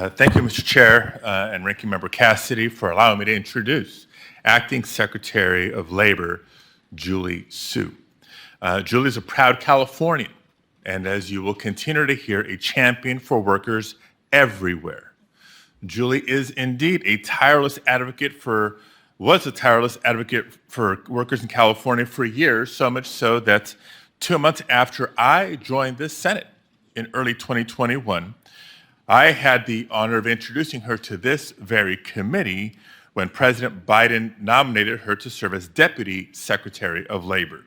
Thank you, Mr. Chair and Ranking Member Cassidy, for allowing me to introduce Acting Secretary of Labor, Julie Su. Julie is a proud Californian, and as you will continue to hear, a champion for workers everywhere. Julie is indeed was a tireless advocate for workers in California for years, so much so that 2 months after I joined the Senate in early 2021, I had the honor of introducing her to this very committee when President Biden nominated her to serve as Deputy Secretary of Labor.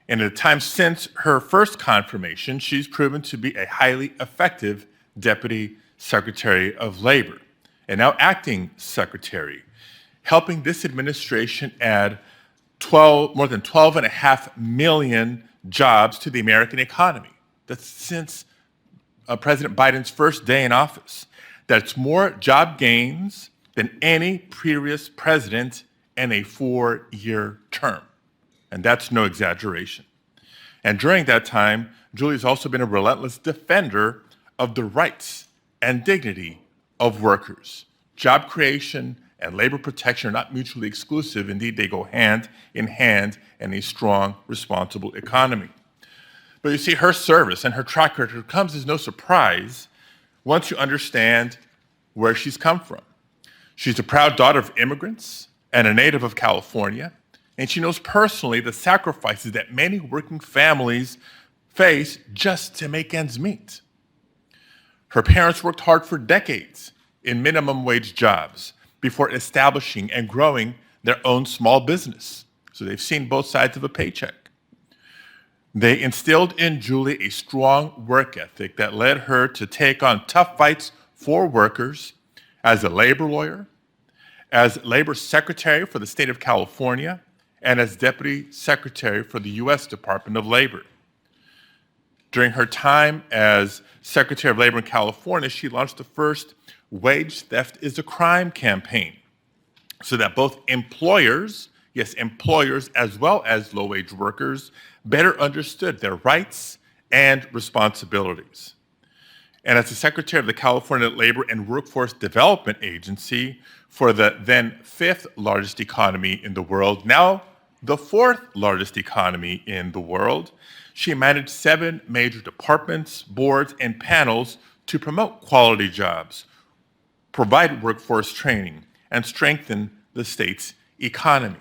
And in the time since her first confirmation, she's proven to be a highly effective Deputy Secretary of Labor, and now Acting Secretary, helping this administration add more than 12.5 million jobs to the American economy. That's since President Biden's first day in office. That's more job gains than any previous president in a 4-year term. And that's no exaggeration. And during that time, Julie's also been a relentless defender of the rights and dignity of workers. Job creation and labor protection are not mutually exclusive. Indeed, they go hand in hand in a strong, responsible economy. But you see, her service and her track record comes as no surprise once you understand where she's come from. She's a proud daughter of immigrants and a native of California, and she knows personally the sacrifices that many working families face just to make ends meet. Her parents worked hard for decades in minimum wage jobs before establishing and growing their own small business. So they've seen both sides of a paycheck. They instilled in Julie a strong work ethic that led her to take on tough fights for workers as a labor lawyer, as labor secretary for the state of California, and as deputy secretary for the U.S. Department of Labor. During her time as Secretary of Labor in California, she launched the first Wage Theft is a Crime campaign so that both employers, yes, employers as well as low-wage workers, better understood their rights and responsibilities. And as the Secretary of the California Labor and Workforce Development Agency for the then 5th largest economy in the world, now the 4th largest economy in the world, she managed 7 major departments, boards, and panels to promote quality jobs, provide workforce training, and strengthen the state's economy.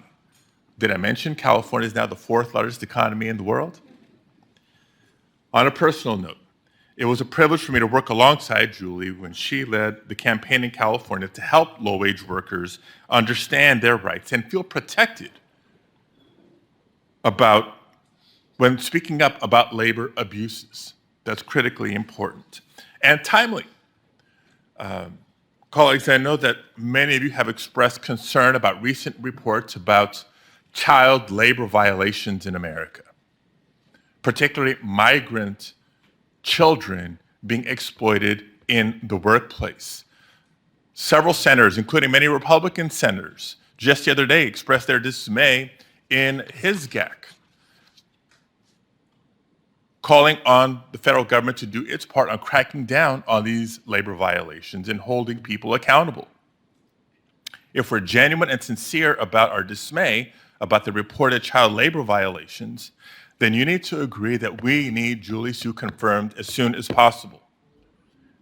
Did I mention California is now the 4th largest economy in the world? On a personal note, it was a privilege for me to work alongside Julie when she led the campaign in California to help low-wage workers understand their rights and feel protected when speaking up about labor abuses. That's critically important and timely. Colleagues, I know that many of you have expressed concern about recent reports about child labor violations in America, particularly migrant children being exploited in the workplace. Several senators, including many Republican senators, just the other day expressed their dismay in his GAC, calling on the federal government to do its part on cracking down on these labor violations and holding people accountable. If we're genuine and sincere about our dismay about the reported child labor violations, then you need to agree that we need Julie Su confirmed as soon as possible.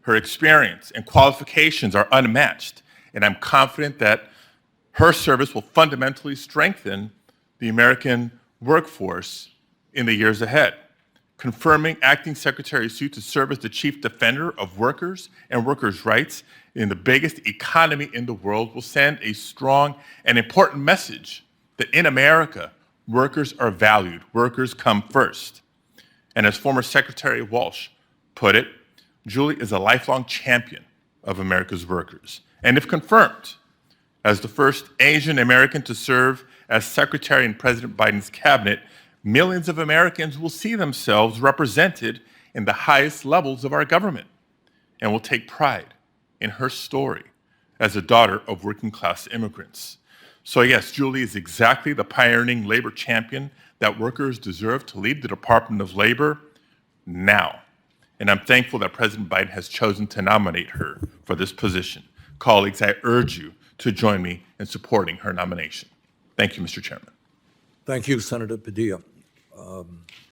Her experience and qualifications are unmatched, and I'm confident that her service will fundamentally strengthen the American workforce in the years ahead. Confirming Acting Secretary Su to serve as the chief defender of workers and workers' rights in the biggest economy in the world will send a strong and important message that in America, workers are valued, workers come first. And as former Secretary Walsh put it, Julie is a lifelong champion of America's workers. And if confirmed as the first Asian American to serve as Secretary in President Biden's cabinet, millions of Americans will see themselves represented in the highest levels of our government and will take pride in her story as a daughter of working-class immigrants. So yes, Julie is exactly the pioneering labor champion that workers deserve to lead the Department of Labor now. and I'm thankful that President Biden has chosen to nominate her for this position. Colleagues, I urge you to join me in supporting her nomination. Thank you, Mr. Chairman. Thank you, Senator Padilla.